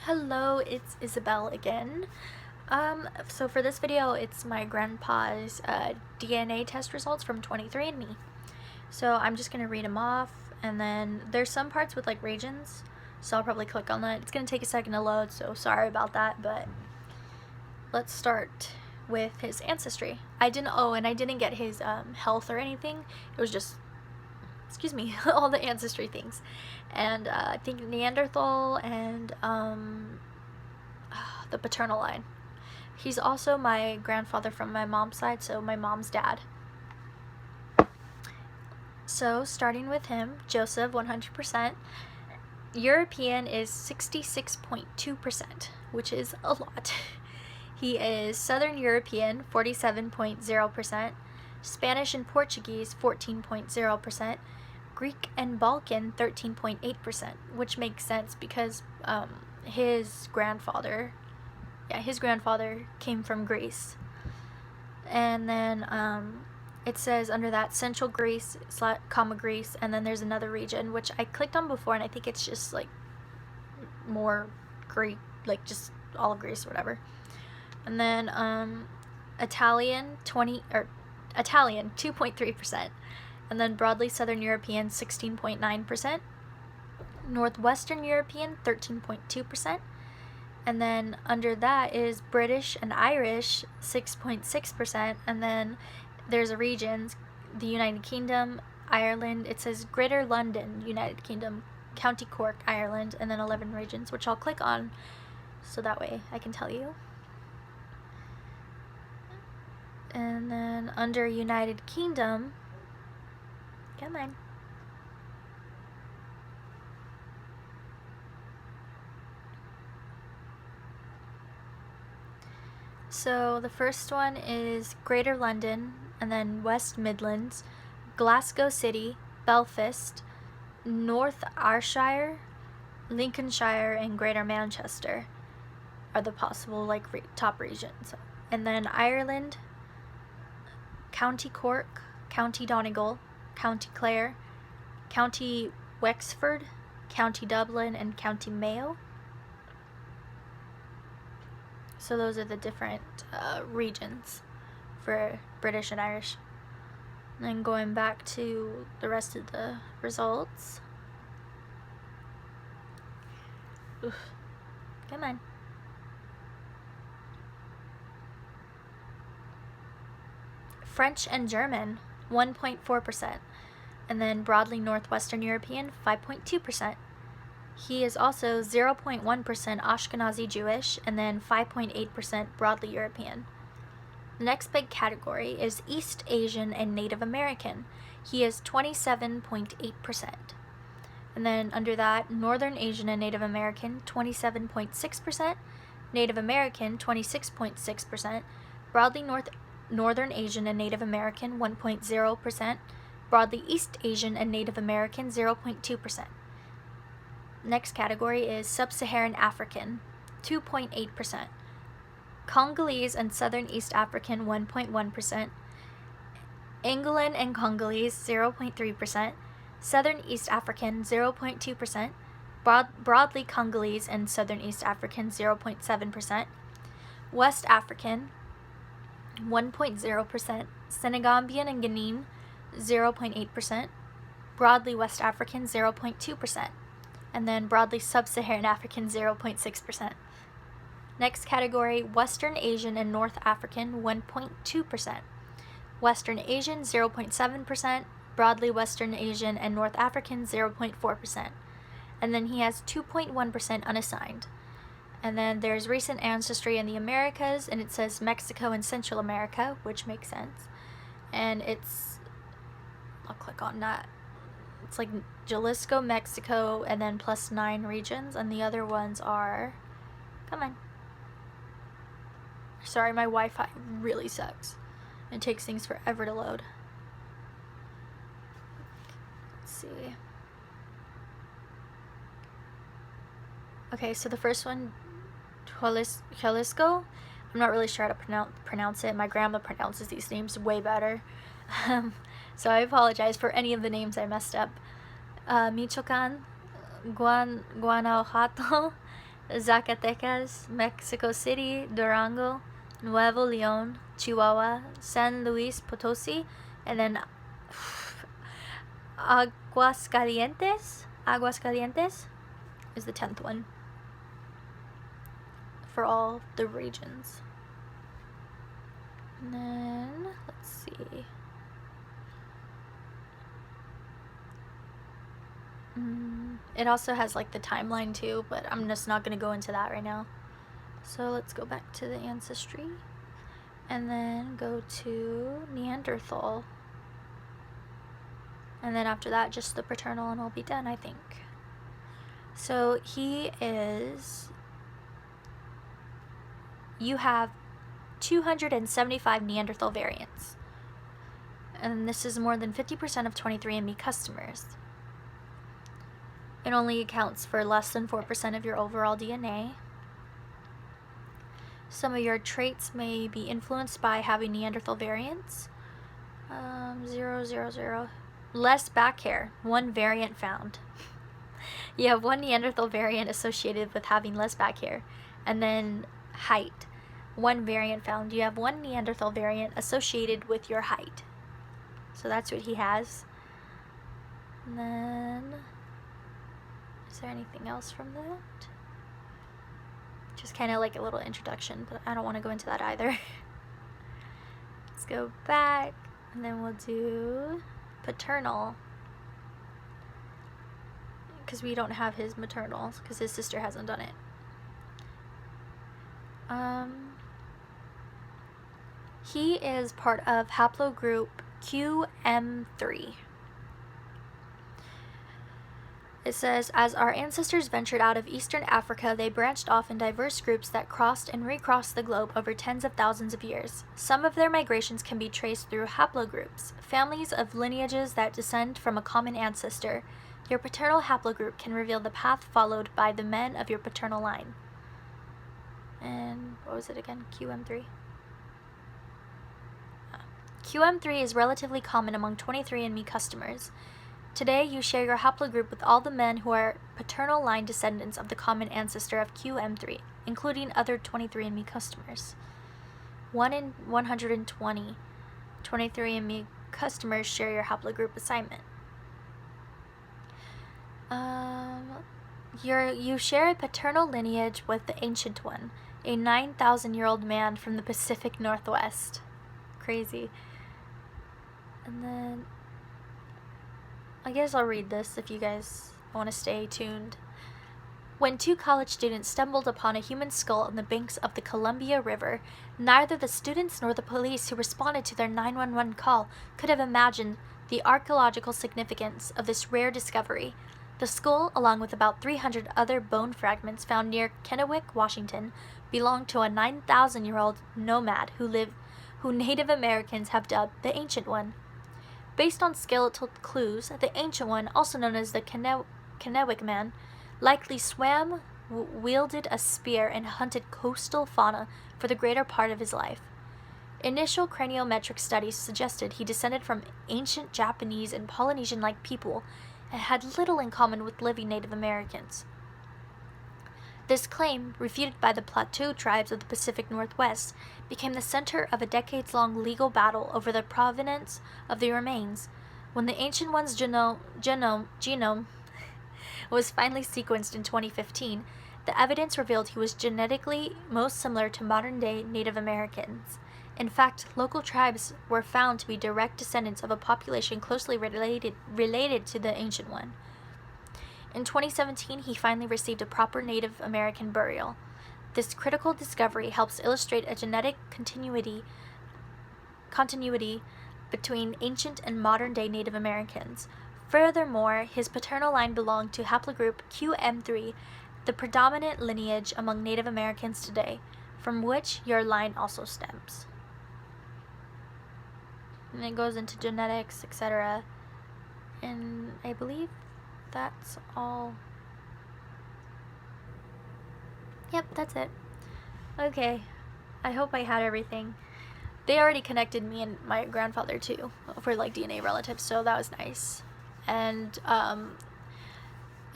Hello, it's Isabel again. So for this video, it's my grandpa's DNA test results from 23andMe. So I'm just gonna read them off, and then there's some parts with like regions, so I'll probably click on that. It's gonna take a second to load, so sorry about that, but let's start with his ancestry. I didn't get his health or anything. It was just, excuse me, all the ancestry things. And I think Neanderthal and the paternal line. He's also my grandfather from my mom's side, so my mom's dad. So starting with him, Joseph, 100%. European is 66.2%, which is a lot. He is Southern European, 47.0%. Spanish and Portuguese, 14.0%. Greek and Balkan, 13.8%, which makes sense because his grandfather came from Greece. And then it says under that Central Greece, Greece, and then there's another region which I clicked on before, and I think it's just like more Greek, like just all of Greece or whatever. And then Italian 2.3%. And then broadly Southern European, 16.9%. Northwestern European, 13.2%. And then under that is British and Irish, 6.6%. And then there's a regions, the United Kingdom, Ireland. It says Greater London, United Kingdom, County Cork, Ireland, and then 11 regions, which I'll click on so that way I can tell you. And then under United Kingdom, come on. So the first one is Greater London, and then West Midlands, Glasgow City, Belfast, North Ayrshire, Lincolnshire, and Greater Manchester are the possible top regions. And then Ireland, County Cork, County Donegal, County Clare, County Wexford, County Dublin, and County Mayo. So those are the different regions for British and Irish. And then going back to the rest of the results. Oof. Come on. French and German, 1.4%. And then broadly Northwestern European, 5.2%. He is also 0.1% Ashkenazi Jewish, and then 5.8% broadly European. The next big category is East Asian and Native American. He is 27.8%. And then under that, Northern Asian and Native American, 27.6%. Native American, 26.6%. Broadly Northern Asian and Native American, 1.0%. Broadly East Asian and Native American, 0.2%. Next category is Sub-Saharan African, 2.8%. Congolese and Southern East African, 1.1%. Angolan and Congolese, 0.3%. Southern East African, 0.2%. Broadly Congolese and Southern East African, 0.7%. West African, 1.0%. Senegambian and Ghanaian, 0.8%. Broadly West African, 0.2%. And then broadly Sub-Saharan African, 0.6%. Next category, Western Asian and North African, 1.2%. Western Asian, 0.7%. Broadly Western Asian and North African, 0.4%. And then he has 2.1% unassigned. And then there's recent ancestry in the Americas, and it says Mexico and Central America, which makes sense. And I'll click on that. It's like Jalisco, Mexico, and then plus 9 regions, and the other ones are, come on. Sorry, my Wi-Fi really sucks. It takes things forever to load. Let's see. Okay, so the first one, Jalisco. I'm not really sure how to pronounce it. My grandma pronounces these names way better. So I apologize for any of the names I messed up. Michoacan, Guanajuato, Zacatecas, Mexico City, Durango, Nuevo León, Chihuahua, San Luis Potosi, and then Aguascalientes is the 10th one for all the regions. And then, let's see. It also has like the timeline too, but I'm just not going to go into that right now. So let's go back to the ancestry and then go to Neanderthal. And then after that, just the paternal, and we'll be done, I think. So you have 275 Neanderthal variants. And this is more than 50% of 23andMe customers. It only accounts for less than 4% of your overall DNA. Some of your traits may be influenced by having Neanderthal variants. 000. Less back hair, one variant found. You have one Neanderthal variant associated with having less back hair. And then height, one variant found. You have one Neanderthal variant associated with your height. So that's what he has. And then, is there anything else from that? Just kind of like a little introduction, but I don't want to go into that either. Let's go back, and then we'll do paternal, because we don't have his maternal, because his sister hasn't done it. He is part of haplogroup QM3. It says, as our ancestors ventured out of Eastern Africa, they branched off in diverse groups that crossed and recrossed the globe over tens of thousands of years. Some of their migrations can be traced through haplogroups, families of lineages that descend from a common ancestor. Your paternal haplogroup can reveal the path followed by the men of your paternal line. And what was it again? QM3? QM3 is relatively common among 23andMe customers. Today, you share your haplogroup with all the men who are paternal line descendants of the common ancestor of QM3, including other 23andMe customers. 1 in 120 23andMe customers share your haplogroup assignment. You share a paternal lineage with the Ancient One, a 9,000-year-old man from the Pacific Northwest. Crazy. And then I guess I'll read this if you guys want to stay tuned. When two college students stumbled upon a human skull on the banks of the Columbia River, neither the students nor the police who responded to their 911 call could have imagined the archaeological significance of this rare discovery. The skull, along with about 300 other bone fragments found near Kennewick, Washington, belonged to a 9,000-year-old nomad who Native Americans have dubbed the Ancient One. Based on skeletal clues, the Ancient One, also known as the Kennewick Man, likely swam, wielded a spear, and hunted coastal fauna for the greater part of his life. Initial craniometric studies suggested he descended from ancient Japanese and Polynesian-like people and had little in common with living Native Americans. This claim, refuted by the Plateau tribes of the Pacific Northwest, became the center of a decades-long legal battle over the provenance of the remains. When the Ancient One's genome was finally sequenced in 2015, the evidence revealed he was genetically most similar to modern-day Native Americans. In fact, local tribes were found to be direct descendants of a population closely related to the Ancient One. In 2017, he finally received a proper Native American burial. This critical discovery helps illustrate a genetic continuity between ancient and modern-day Native Americans. Furthermore, his paternal line belonged to haplogroup QM3, the predominant lineage among Native Americans today, from which your line also stems. And it goes into genetics, etc. And I believe that's all. Yep, that's it. Okay, I hope I had everything. They already connected me and my grandfather too for like DNA relatives, so that was nice. And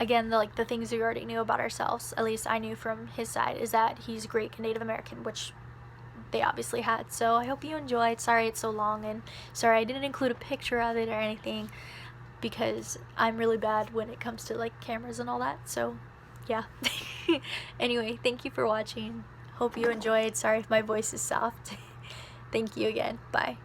again, the things we already knew about ourselves, at least I knew from his side, is that he's Greek and Native American, which they obviously had. So I hope you enjoyed. Sorry it's so long, and sorry I didn't include a picture of it or anything, because I'm really bad when it comes to like cameras and all that. So yeah. Anyway, thank you for watching. Hope you enjoyed. Sorry if my voice is soft. Thank you again. Bye.